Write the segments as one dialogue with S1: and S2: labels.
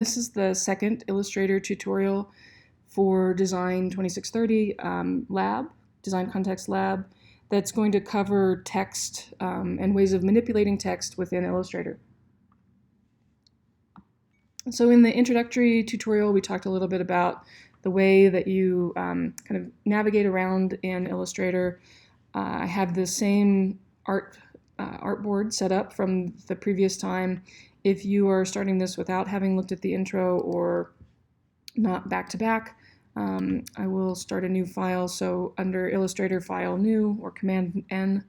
S1: This is the second Illustrator tutorial for DES2630 lab, Design Context Lab, that's going to cover text and ways of manipulating text within Illustrator. So in the introductory tutorial, we talked a little bit about the way that you kind of navigate around in Illustrator. I have the same artboard set up from the previous time. If you are starting this without having looked at the intro or not back-to-back, I will start a new file. So under Illustrator File New or Command N,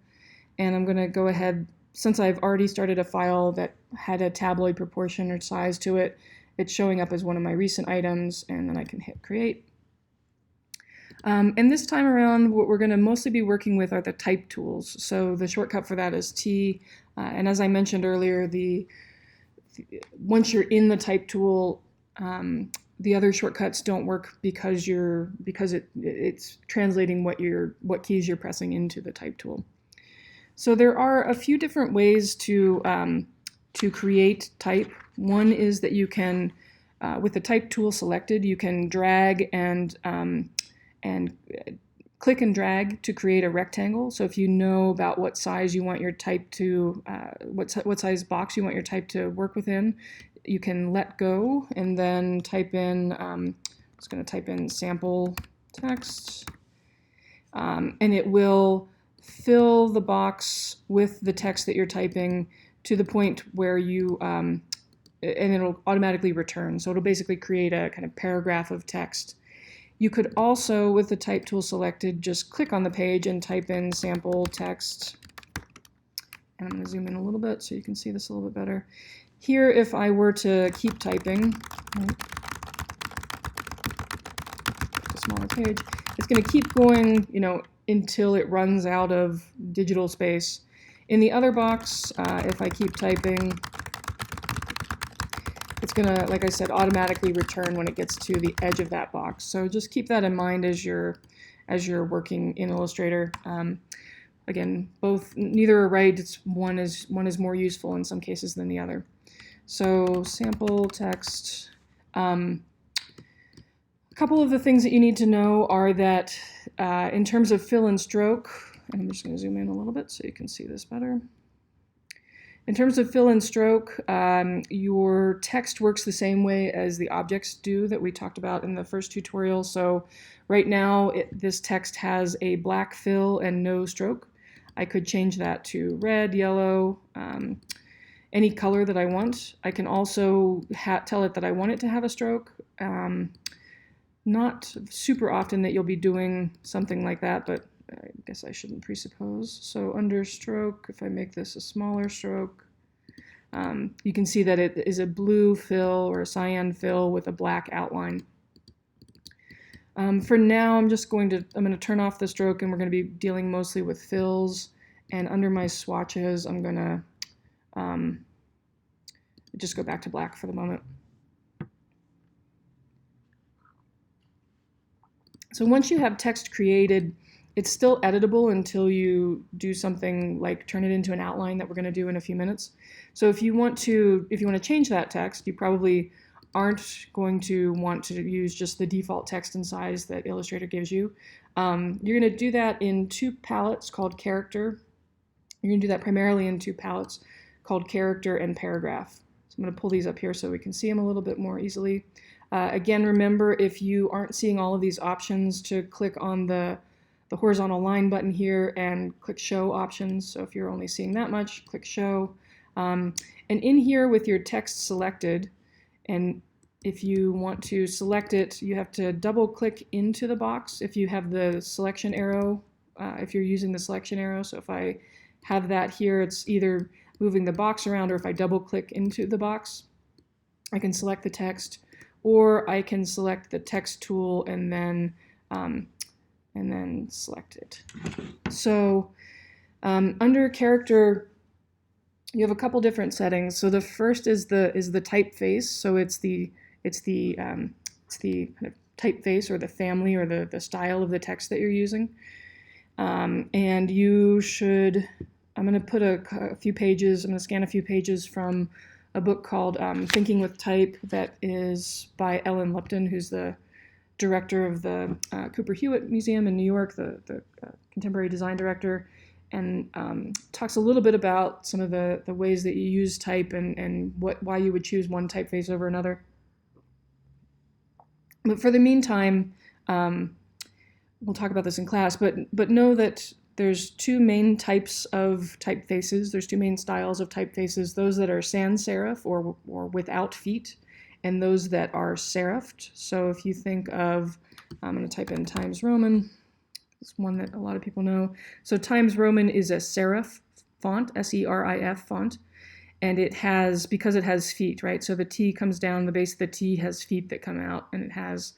S1: and I'm going to go ahead, since I've already started a file that had a tabloid proportion or size to it, it's showing up as one of my recent items, and then I can hit Create. And this time around, what we're going to mostly be working with are the type tools. So the shortcut for that is T, and as I mentioned earlier, once you're in the type tool, the other shortcuts don't work because it's translating what keys you're pressing into the type tool. So there are a few different ways to create type. One is that you can, with the type tool selected, you can drag and click and drag to create a rectangle. So if you know about what size you want your type to, what size box you want your type to work within, you can let go and then type in, I'm just going to type in sample text, and it will fill the box with the text that you're typing to the point where you, and it'll automatically return. So it'll basically create a kind of paragraph of text. You could also, with the type tool selected, just click on the page and type in sample text. And I'm going to zoom in a little bit so you can see this a little bit better. Here, if I were to keep typing, right, a smaller page, it's going to keep going, until it runs out of digital space. In the other box, if I keep typing, it's going to, like I said, automatically return when it gets to the edge of that box. So just keep that in mind as you're working in Illustrator. Again, neither are right. One is more useful in some cases than the other. So sample text. A couple of the things that you need to know are that in terms of fill and stroke, and I'm just going to zoom in a little bit so you can see this better. In terms of fill and stroke, your text works the same way as the objects do that we talked about in the first tutorial. So right now, this text has a black fill and no stroke. I could change that to red, yellow, any color that I want. I can also tell it that I want it to have a stroke. Not super often that you'll be doing something like that, but I guess I shouldn't presuppose. So under stroke, if I make this a smaller stroke, you can see that it is a blue fill or a cyan fill with a black outline. For now, I'm going to turn off the stroke, and we're going to be dealing mostly with fills. And under my swatches, I'm going to just go back to black for the moment. So once you have text created, it's still editable until you do something like turn it into an outline that we're going to do in a few minutes. So if you want to change that text, you probably aren't going to want to use just the default text and size that Illustrator gives you. You're going to do that in two palettes called character. You're going to do that primarily in two palettes called character and paragraph. So I'm going to pull these up here so we can see them a little bit more easily. Again, remember, if you aren't seeing all of these options, to click on the horizontal line button here and click Show Options. So if you're only seeing that much, click Show. And in here with your text selected, and if you want to select it, you have to double click into the box if you have the selection arrow, if you're using the selection arrow. So if I have that here, it's either moving the box around, or if I double click into the box, I can select the text, or I can select the text tool and then select it. So under character, you have a couple different settings. So the first is the typeface. So it's the kind of typeface or the family or the style of the text that you're using. And you should, I'm going to put a few pages, I'm going to scan a few pages from a book called Thinking with Type that is by Ellen Lupton, who's the director of the Cooper Hewitt Museum in New York, the contemporary design director, and talks a little bit about some of the ways that you use type and why you would choose one typeface over another. But for the meantime, we'll talk about this in class, but know that there's two main types of typefaces. There's two main styles of typefaces, those that are sans serif or without feet, and those that are serifed. So if you think of, I'm going to type in Times Roman. It's one that a lot of people know. So Times Roman is a serif font, S-E-R-I-F font, and it has, because it has feet, right? So the T comes down, the base of the T has feet that come out, and it has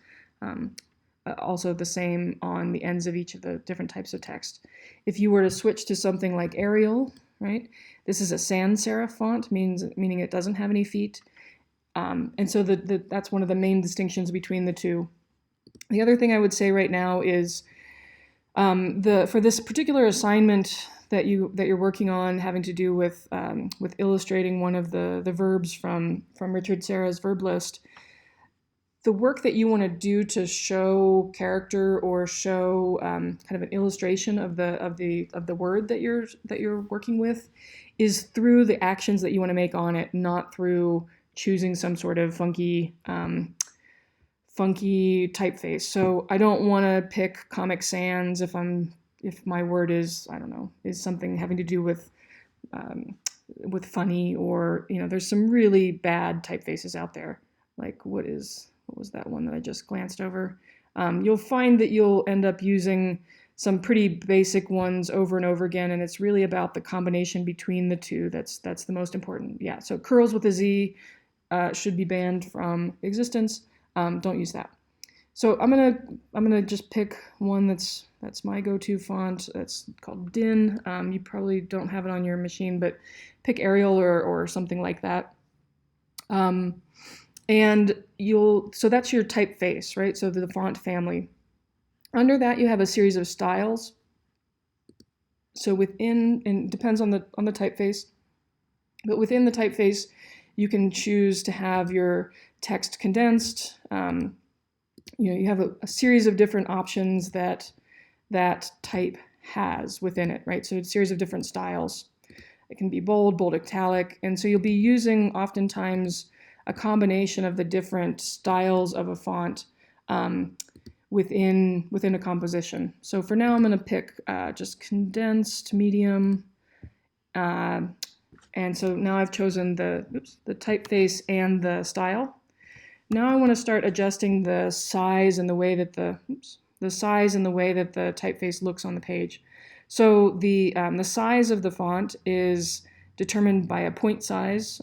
S1: also the same on the ends of each of the different types of text. If you were to switch to something like Arial, right? This is a sans serif font, meaning it doesn't have any feet. And so that's one of the main distinctions between the two. The other thing I would say right now is for this particular assignment that you're working on, having to do with illustrating one of the verbs from Richard Serra's verb list. The work that you want to do to show character or show kind of an illustration of the word that you're working with is through the actions that you want to make on it, not through choosing some sort of funky typeface. So I don't want to pick Comic Sans if my word is, I don't know, is something having to do with funny, or there's some really bad typefaces out there. Like what was that one that I just glanced over? You'll find that you'll end up using some pretty basic ones over and over again, and it's really about the combination between the two that's the most important. Yeah, so curls with a Z should be banned from existence. Don't use that. So I'm gonna just pick one that's my go-to font. That's called DIN. You probably don't have it on your machine, but pick Arial or something like that. And so that's your typeface, right? So the font family. Under that, you have a series of styles. So and it depends on the typeface, but within the typeface, you can choose to have your text condensed. You have a series of different options that type has within it, right? So it's a series of different styles. It can be bold italic, and so you'll be using oftentimes a combination of the different styles of a font within a composition. So for now, I'm going to pick just condensed, medium, and so now I've chosen the typeface and the style. Now I want to start adjusting the size and the way that the typeface looks on the page. So the size of the font is determined by a point size.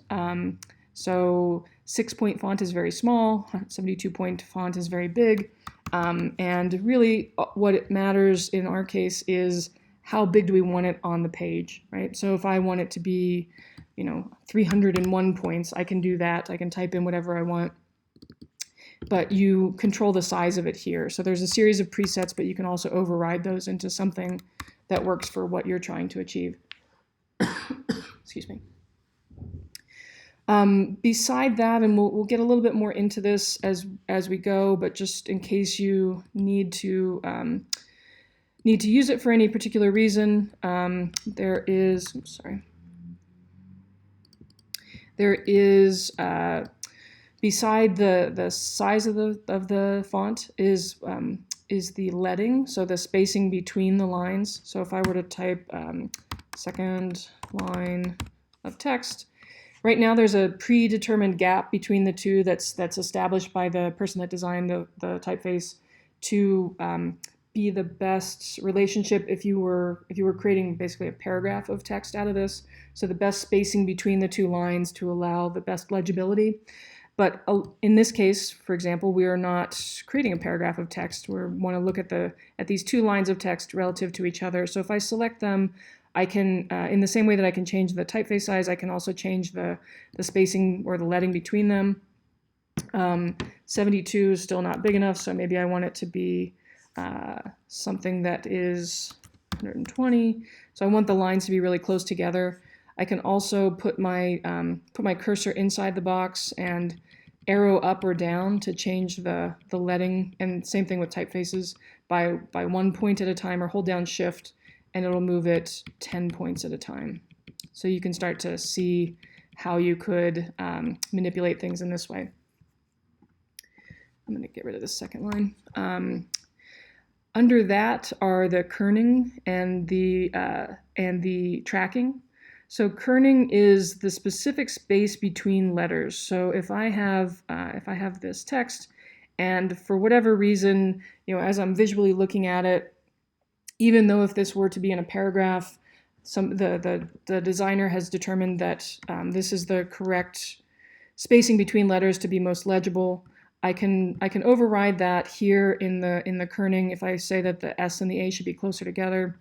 S1: So 6-point font is very small, 72-point font is very big, and really what it matters in our case is how big do we want it on the page, right? So if I want it to be, 301 points, I can do that. I can type in whatever I want, but you control the size of it here. So there's a series of presets, but you can also override those into something that works for what you're trying to achieve. Excuse me. Beside that, and we'll get a little bit more into this as we go, but just in case you need to use it for any particular reason, there is beside the size of the font is the leading, so the spacing between the lines. So if I were to type second line of text, right now there's a predetermined gap between the two that's established by the person that designed the typeface to be the best relationship if you were creating basically a paragraph of text out of this. So the best spacing between the two lines to allow the best legibility. But in this case, for example, we are not creating a paragraph of text. We want to look at these two lines of text relative to each other. So if I select them, I can, in the same way that I can change the typeface size, I can also change the spacing or the leading between them. 72 is still not big enough, so maybe I want it to be something that is 120. So I want the lines to be really close together. I can also put my cursor inside the box and arrow up or down to change the leading, and same thing with typefaces, by 1 point at a time, or hold down Shift and it'll move it 10 points at a time. So you can start to see how you could manipulate things in this way. I'm going to get rid of the second line. Under that are the kerning and the tracking. So kerning is the specific space between letters. So if I have this text, and for whatever reason, as I'm visually looking at it, even though if this were to be in a paragraph, the designer has determined that this is the correct spacing between letters to be most legible, I can override that here in the kerning. If I say that the S and the A should be closer together,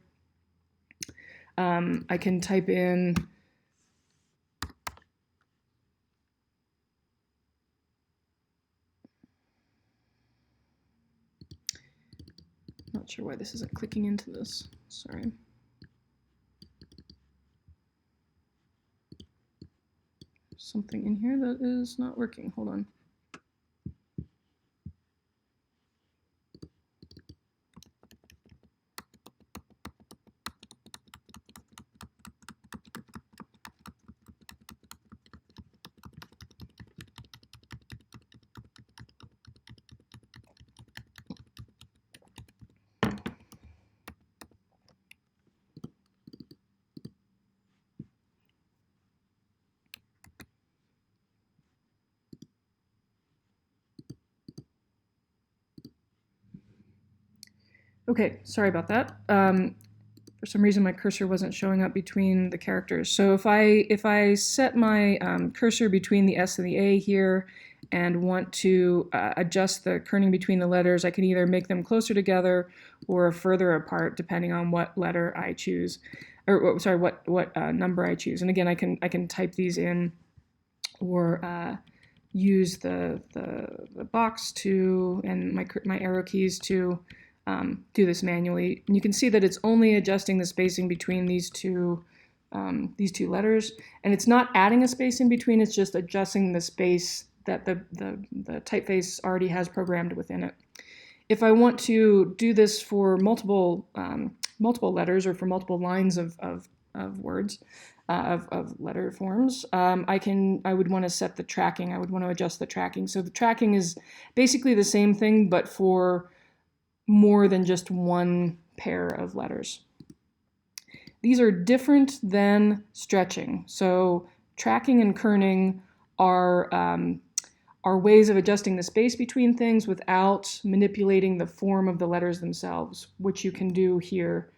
S1: I can type in not sure why this isn't clicking into this. Sorry. Something in here that is not working. Hold on. Okay, sorry about that. For some reason, my cursor wasn't showing up between the characters. So if I set my cursor between the S and the A here, and want to adjust the kerning between the letters, I can either make them closer together or further apart, depending on what letter I choose, or sorry, what number I choose. And again, I can type these in, or use the box to, and my arrow keys to do this manually. And you can see that it's only adjusting the spacing between these two letters, and it's not adding a space in between, it's just adjusting the space that the typeface already has programmed within it. If I want to do this for multiple letters, or for multiple lines of words, of letter forms, I would want to set the tracking. I would want to adjust the tracking. So the tracking is basically the same thing, but for more than just one pair of letters. These are different than stretching. So tracking and kerning are ways of adjusting the space between things without manipulating the form of the letters themselves, which you can do here.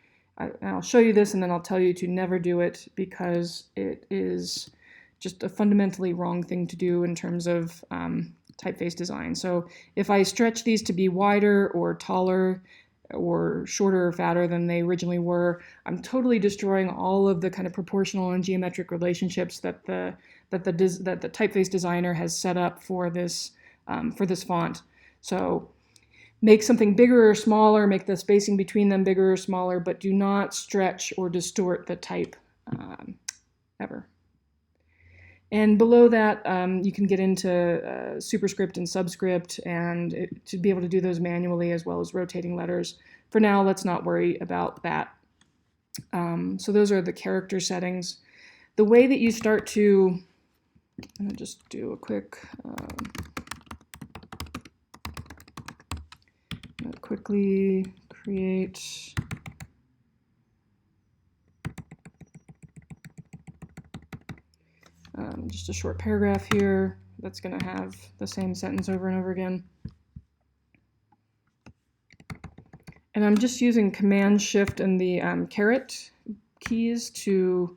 S1: I'll show you this, and then I'll tell you to never do it, because it is just a fundamentally wrong thing to do in terms of typeface design. So if I stretch these to be wider or taller or shorter or fatter than they originally were, I'm totally destroying all of the kind of proportional and geometric relationships that the typeface designer has set up for this font. So make something bigger or smaller, make the spacing between them bigger or smaller, but do not stretch or distort the type ever. And below that, you can get into superscript and subscript, and to be able to do those manually, as well as rotating letters. For now, let's not worry about that. So those are the character settings. The way that you start to, I'm going to just do a quick, quickly create just a short paragraph here that's going to have the same sentence over and over again. And I'm just using Command Shift and the caret keys to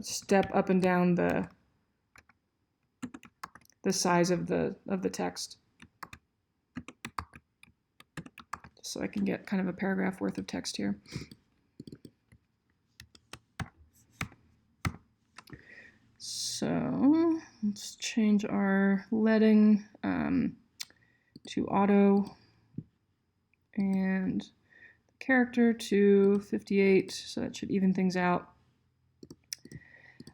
S1: step up and down the size of the text, just so I can get kind of a paragraph worth of text here. So let's change our leading to auto, and the character to 58, so that should even things out.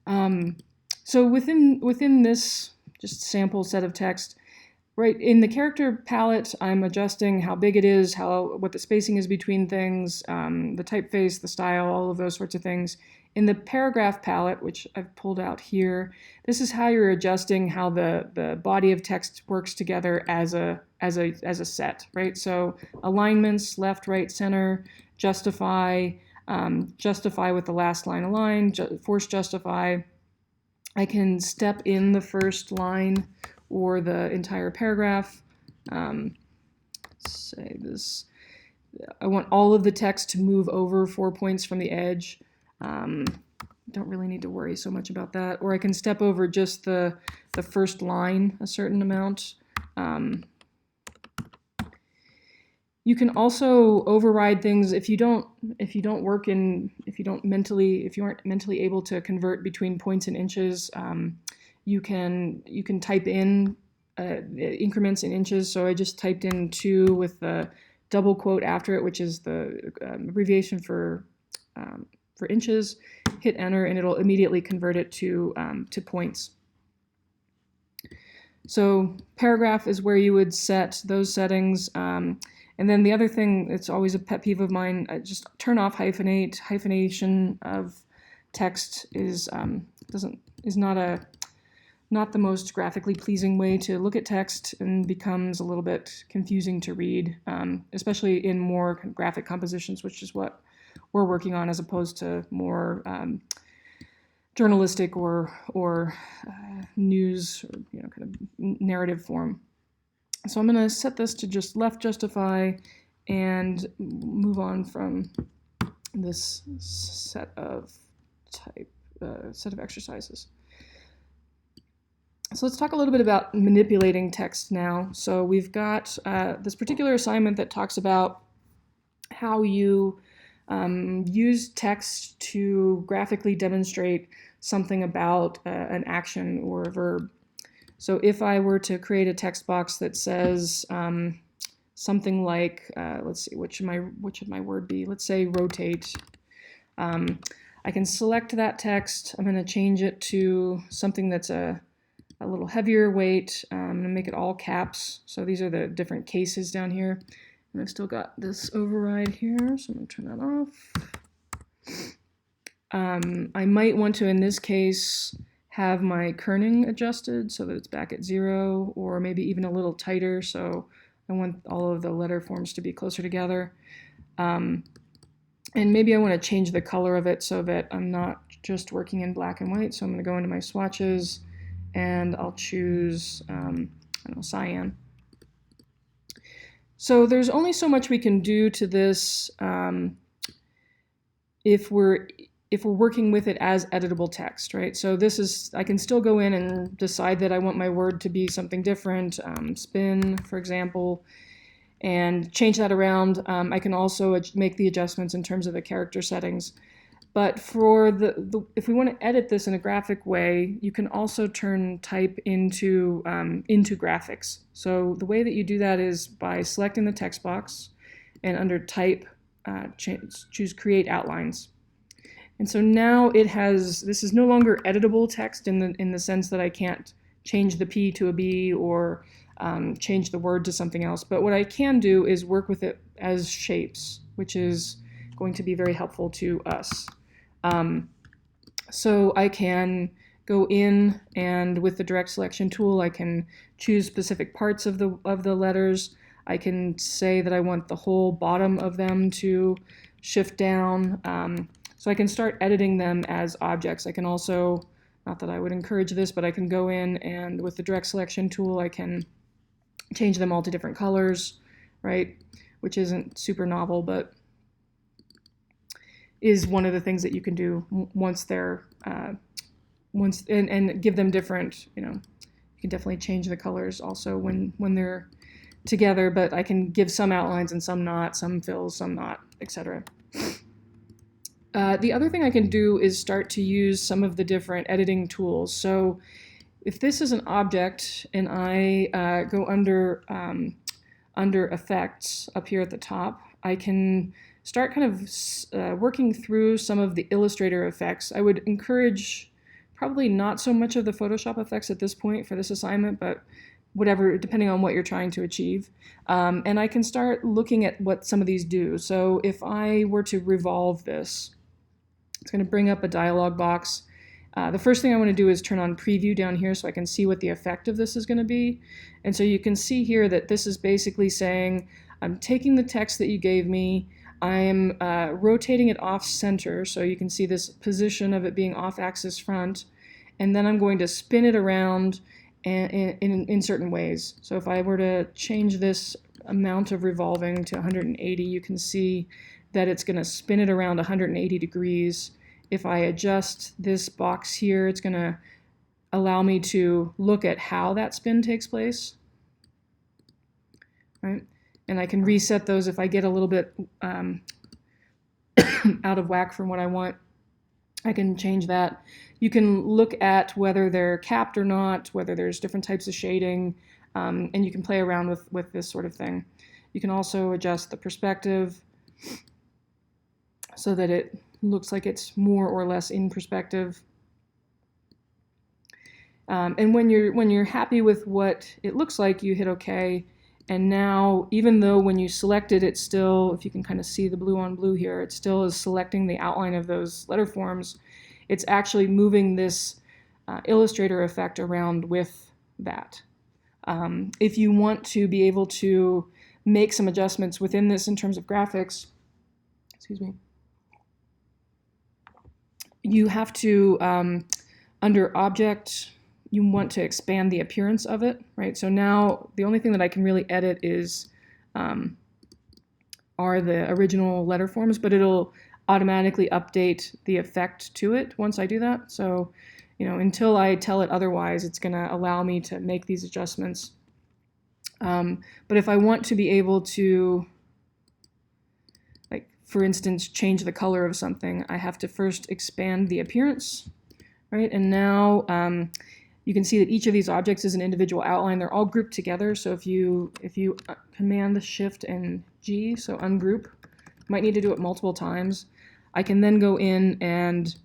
S1: So within this just sample set of text, right, in the character palette, I'm adjusting how big it is, what the spacing is between things, the typeface, the style, all of those sorts of things. In the paragraph palette, which I've pulled out here, this is how you're adjusting how the body of text works together as a set, right? So alignments, left, right, center, justify, justify with the last line aligned, force justify. I can step in the first line or the entire paragraph. Say this, I want all of the text to move over 4 points from the edge. Don't really need to worry so much about that. Or I can step over just the first line a certain amount. You can also override things if you aren't mentally able to convert between points and inches. You can type in increments in inches. So I just typed in 2 with the double quote after it, which is the abbreviation for inches. Hit enter, and it'll immediately convert it to points. So paragraph is where you would set those settings. And then the other thing that's always a pet peeve of mine, just turn off hyphenate. Hyphenation of text is not the most graphically pleasing way to look at text, and becomes a little bit confusing to read, especially in more graphic compositions, which is what we're working on, as opposed to more journalistic or news, or kind of narrative form. So I'm going to set this to just left justify and move on from this set of exercises. So let's talk a little bit about manipulating text now. So we've got this particular assignment that talks about how you use text to graphically demonstrate something about an action or a verb. So if I were to create a text box that says something like, let's see, which should my word be? Let's say rotate. I can select that text. I'm going to change it to something that's a little heavier weight. I'm going to make it all caps. So these are the different cases down here. And I've still got this override here, so I'm going to turn that off. I might want to, in this case, have my kerning adjusted so that it's back at 0, or maybe even a little tighter, so I want all of the letter forms to be closer together. And maybe I want to change the color of it so that I'm not just working in black and white. So I'm going to go into my swatches, and I'll choose, I don't know, cyan. So there's only so much we can do to this if we're working with it as editable text, right? So this is, I can still go in and decide that I want my word to be something different, spin, for example, and change that around. I can also make the adjustments in terms of the character settings. But for if we want to edit this in a graphic way, you can also turn type into graphics. So the way that you do that is by selecting the text box, and under type, choose create outlines. And so now this is no longer editable text in the sense that I can't change the P to a B or change the word to something else. But what I can do is work with it as shapes, which is going to be very helpful to us. So I can go in, and with the direct selection tool, I can choose specific parts of the letters. I can say that I want the whole bottom of them to shift down. So I can start editing them as objects. I can also, not that I would encourage this, but I can go in, and with the direct selection tool, I can change them all to different colors, right? Which isn't super novel, but is one of the things that you can do once they're and give them different, you can definitely change the colors also when they're together, but I can give some outlines and some not, some fills, some not, etc. The other thing I can do is start to use some of the different editing tools. So if this is an object and I go under effects up here at the top, I can start kind of working through some of the Illustrator effects. I would encourage Probably not so much of the Photoshop effects at this point for this assignment, but whatever, depending on what you're trying to achieve. And I can start looking at what some of these do. So if I were to revolve this, it's going to bring up a dialog box. The first thing I want to do is turn on preview down here so I can see what the effect of this is going to be. And so you can see here that this is basically saying, I'm taking the text that you gave me, I'm rotating it off center, so you can see this position of it being off axis front, and then I'm going to spin it around in certain ways. So if I were to change this amount of revolving to 180, you can see that it's going to spin it around 180 degrees. If I adjust this box here, it's going to allow me to look at how that spin takes place, right? And I can reset those if I get a little bit out of whack from what I want. I can change that. You can look at whether they're capped or not, whether there's different types of shading, and you can play around with this sort of thing. You can also adjust the perspective so that it looks like it's more or less in perspective. And when you're happy with what it looks like, you hit OK. And now, even though when you select it, it's still, if you can kind of see the blue on blue here, it still is selecting the outline of those letter forms. It's actually moving this Illustrator effect around with that. If you want to be able to make some adjustments within this in terms of graphics, excuse me, you have to, under Object, you want to expand the appearance of it, right? So now the only thing that I can really edit is are the original letter forms, but it'll automatically update the effect to it once I do that. So, until I tell it otherwise, it's going to allow me to make these adjustments. But if I want to be able to, like, for instance, change the color of something, I have to first expand the appearance, right? And now you can see that each of these objects is an individual outline. They're all grouped together. So if you Command Shift and G, so ungroup, might need to do it multiple times. I can then go in and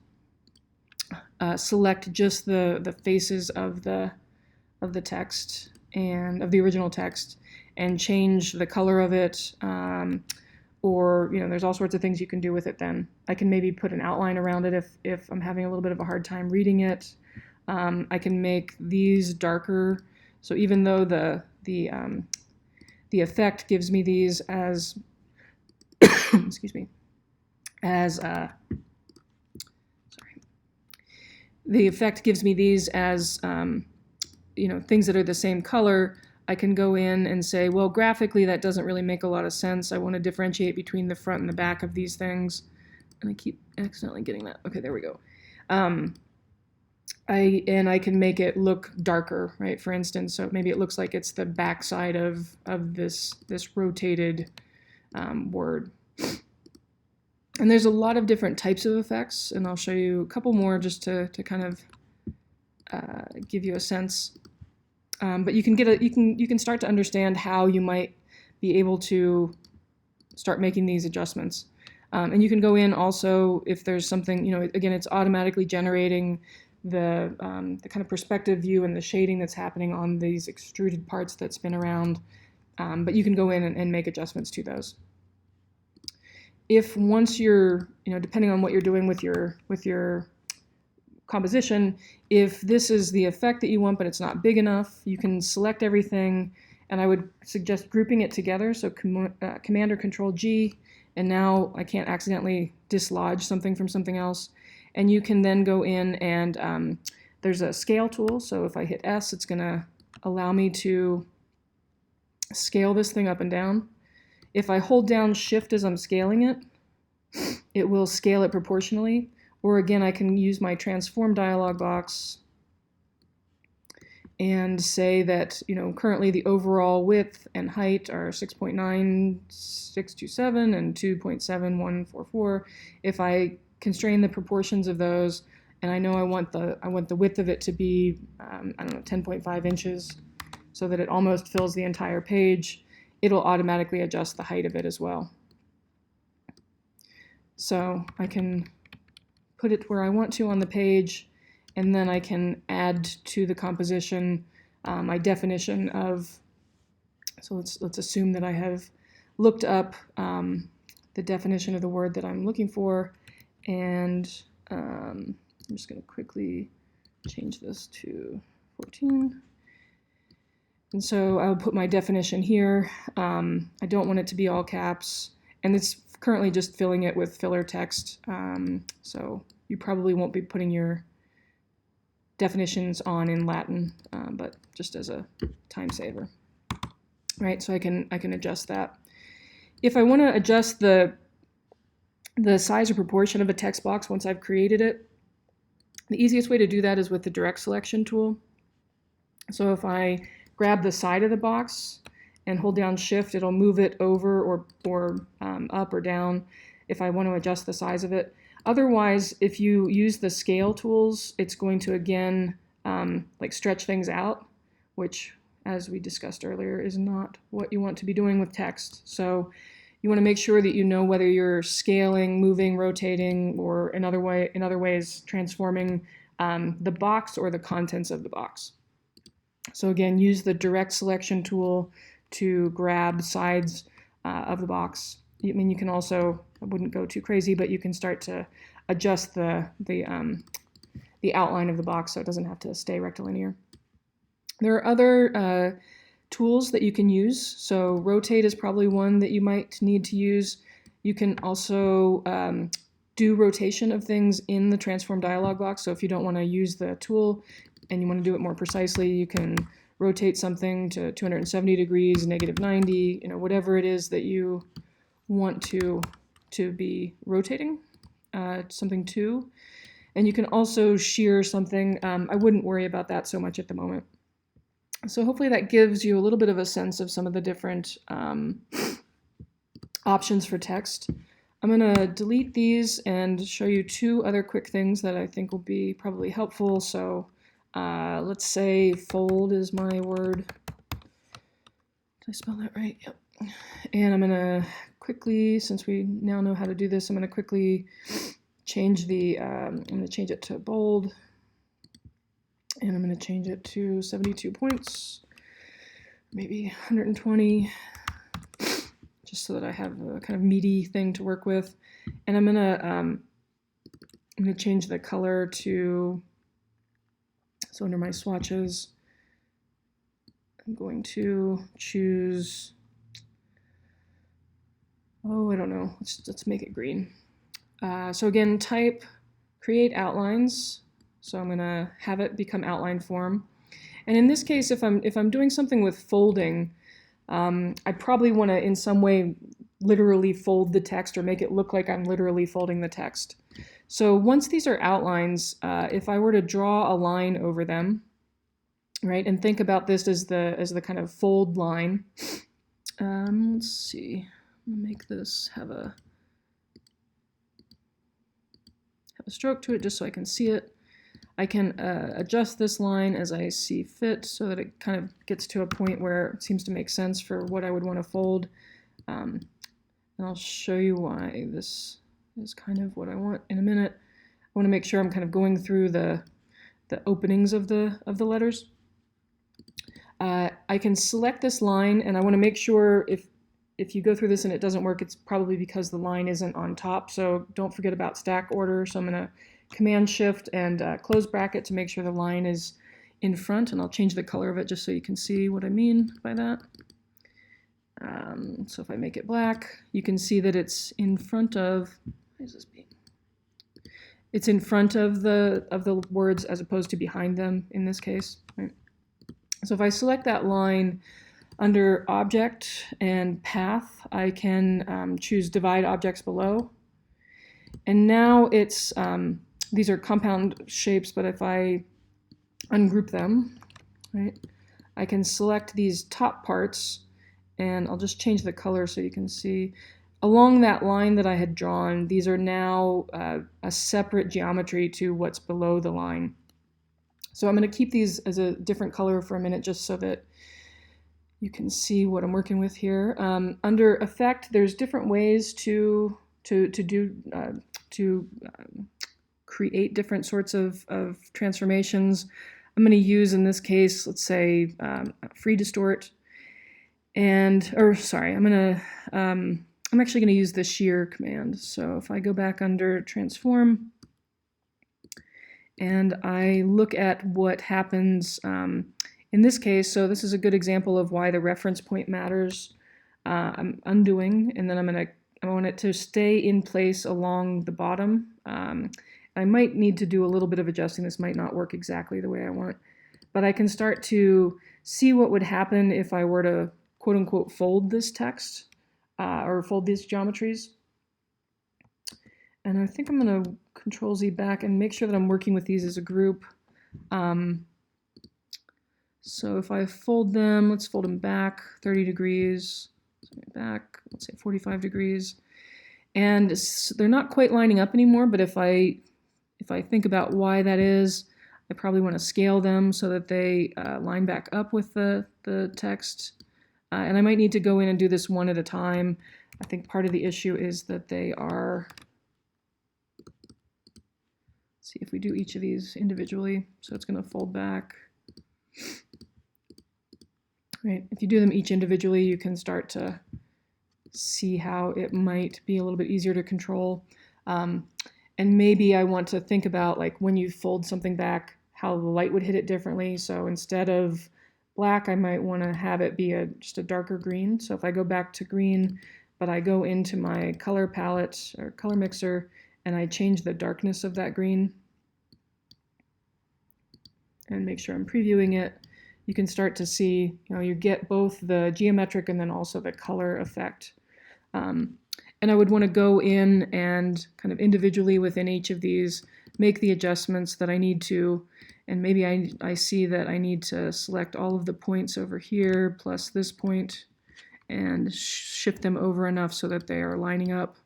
S1: select just the faces of the text and of the original text and change the color of it. Or there's all sorts of things you can do with it. Then I can maybe put an outline around it if I'm having a little bit of a hard time reading it. I can make these darker, so even though the effect gives me these as excuse me, as sorry, the effect gives me these as things that are the same color. I can go in and say, well, graphically that doesn't really make a lot of sense. I want to differentiate between the front and the back of these things, and I keep accidentally getting that. Okay, there we go. I can make it look darker, right? For instance, so maybe it looks like it's the back side of this rotated word. And there's a lot of different types of effects, and I'll show you a couple more just to kind of give you a sense. But you can start to understand how you might be able to start making these adjustments. And you can go in also if there's something, again, it's automatically generating the kind of perspective view and the shading that's happening on these extruded parts that spin around. But you can go in and make adjustments to those. If once you're, depending on what you're doing with your composition, if this is the effect that you want but it's not big enough, you can select everything, and I would suggest grouping it together. So Command or Control G, and now I can't accidentally dislodge something from something else. And you can then go in and there's a scale tool. So if I hit S, it's going to allow me to scale this thing up and down. If I hold down Shift as I'm scaling it, it will scale it proportionally. Or again, I can use my transform dialog box and say that, currently the overall width and height are 6.9627 and 2.7144. If I constrain the proportions of those, and I know I want the width of it to be, 10.5 inches, so that it almost fills the entire page, it'll automatically adjust the height of it as well. So I can put it where I want to on the page, and then I can add to the composition my definition of, so let's assume that I have looked up the definition of the word that I'm looking for, and I'm just going to quickly change this to 14. And so I'll put my definition here. I don't want it to be all caps, and it's currently just filling it with filler text, so you probably won't be putting your definitions on in Latin, but just as a time saver. Right, so I can adjust that. If I want to adjust the size or proportion of a text box once I've created it, the easiest way to do that is with the direct selection tool. So if I grab the side of the box and hold down Shift, it'll move it over or up or down if I want to adjust the size of it. Otherwise, if you use the scale tools, it's going to again like stretch things out, which, as we discussed earlier, is not what you want to be doing with text. So you want to make sure that you know whether you're scaling, moving, rotating, or in other ways transforming the box or the contents of the box. So again, use the direct selection tool to grab sides of the box. I mean, you can also, I wouldn't go too crazy, but you can start to adjust the outline of the box so it doesn't have to stay rectilinear. There are other tools that you can use. So rotate is probably one that you might need to use. You can also do rotation of things in the transform dialog box. So if you don't want to use the tool and you want to do it more precisely, you can rotate something to 270 degrees, -90, whatever it is that you want to be rotating something to. And you can also shear something. I wouldn't worry about that so much at the moment. So hopefully that gives you a little bit of a sense of some of the different options for text. I'm going to delete these and show you two other quick things that I think will be probably helpful. So let's say fold is my word. Did I spell that right? Yep. And I'm going to quickly, since we now know how to do this, I'm going to quickly change the, I'm going to change it to bold. And I'm going to change it to 72 points, maybe 120, just so that I have a kind of meaty thing to work with. And I'm going to change the color to, so under my swatches, I'm going to choose, oh, I don't know, let's make it green. So again, type create outlines. So I'm going to have it become outline form. And in this case, if I'm doing something with folding, I probably want to in some way literally fold the text or make it look like I'm literally folding the text. So once these are outlines, if I were to draw a line over them, right, and think about this as the kind of fold line. Let's see, I'll make this have a stroke to it just so I can see it. I can adjust this line as I see fit so that it kind of gets to a point where it seems to make sense for what I would want to fold. And I'll show you why this is kind of what I want in a minute. I want to make sure I'm kind of going through the openings of the letters. I can select this line, and I want to make sure if you go through this and it doesn't work, it's probably because the line isn't on top. So don't forget about stack order. So I'm going to Command Shift and close bracket to make sure the line is in front, and I'll change the color of it just so you can see what I mean by that. So if I make it black, you can see that it's in front of, why is this being? It's in front of the words as opposed to behind them in this case. Right? So if I select that line under Object and Path, I can choose Divide Objects Below. And now it's, these are compound shapes, but if I ungroup them, right, I can select these top parts, and I'll just change the color so you can see. Along that line that I had drawn, these are now a separate geometry to what's below the line. So I'm going to keep these as a different color for a minute just so that you can see what I'm working with here. Under Effect, there's different ways to create different sorts of transformations. I'm going to use, in this case, let's say free distort, I'm actually going to use the shear command. So if I go back under transform and I look at what happens in this case, so this is a good example of why the reference point matters. I'm undoing, and then I want it to stay in place along the bottom. I might need to do a little bit of adjusting. This might not work exactly the way I want, but I can start to see what would happen if I were to quote unquote fold this text or fold these geometries. And I think I'm going to Control Z back and make sure that I'm working with these as a group. So if I fold them, let's fold them back 30 degrees, back, let's say 45 degrees. And they're not quite lining up anymore, but if I think about why that is, I probably want to scale them so that they line back up with the text. And I might need to go in and do this one at a time. I think part of the issue is that they are, let's see if we do each of these individually. So it's going to fold back. Right. If you do them each individually, you can start to see how it might be a little bit easier to control. And maybe I want to think about, like, when you fold something back, how the light would hit it differently. So instead of black, I might want to have it be just a darker green. So if I go back to green, but I go into my color palette or color mixer and I change the darkness of that green and make sure I'm previewing it, you can start to see, you get both the geometric and then also the color effect. And I would want to go in and kind of individually within each of these make the adjustments that I need to. And maybe I see that I need to select all of the points over here plus this point and shift them over enough so that they are lining up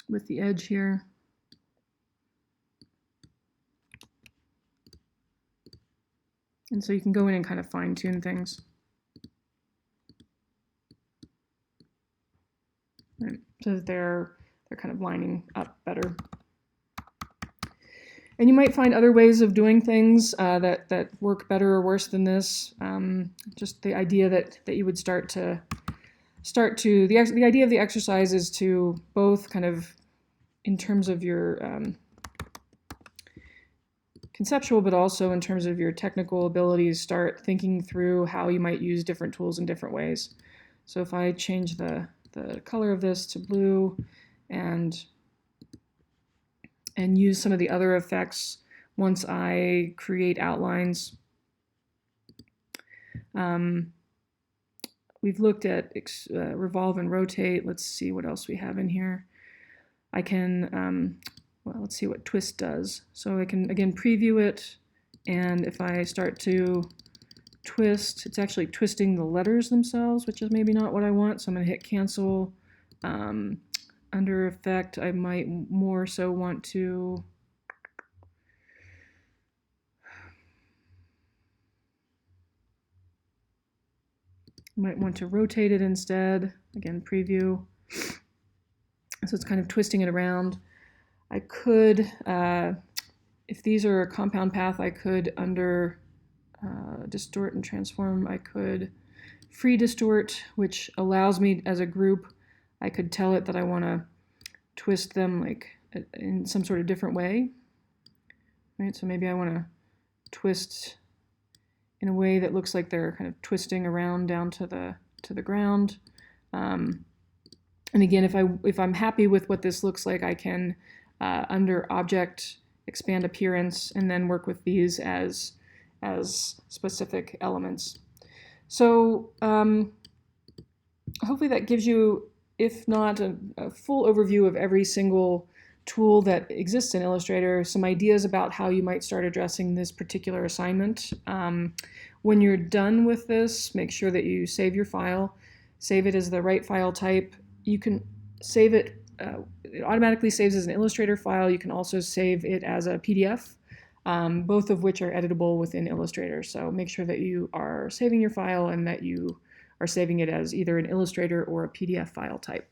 S1: with the edge here. And so you can go in and kind of fine tune things. Right, so that they're kind of lining up better. And you might find other ways of doing things that work better or worse than this. Just the idea that you would the idea of the exercise is to both kind of, in terms of your conceptual, but also in terms of your technical abilities, start thinking through how you might use different tools in different ways. So if I change the color of this to blue and use some of the other effects once I create outlines. We've looked at revolve and rotate. Let's see what else we have in here. I can, well, let's see what twist does. So I can, again, preview it, and if I start to twist, it's actually twisting the letters themselves, which is maybe not what I want, so I'm going to hit cancel. Under effect, I might more so want to rotate it instead. Again, preview. So it's kind of twisting it around. I could, if these are a compound path, I could under distort and transform, I could free distort, which allows me as a group, I could tell it that I want to twist them like in some sort of different way, right? So maybe I want to twist in a way that looks like they're kind of twisting around down to the ground. And again, if I'm happy with what this looks like, I can under Object expand Appearance and then work with these as specific elements. So hopefully that gives you, if not a full overview of every single tool that exists in Illustrator, some ideas about how you might start addressing this particular assignment. When you're done with this, make sure that you save your file, save it as the right file type. You can save it, it automatically saves as an Illustrator file. You can also save it as a PDF, both of which are editable within Illustrator. So make sure that you are saving your file and that you are saving it as either an Illustrator or a PDF file type.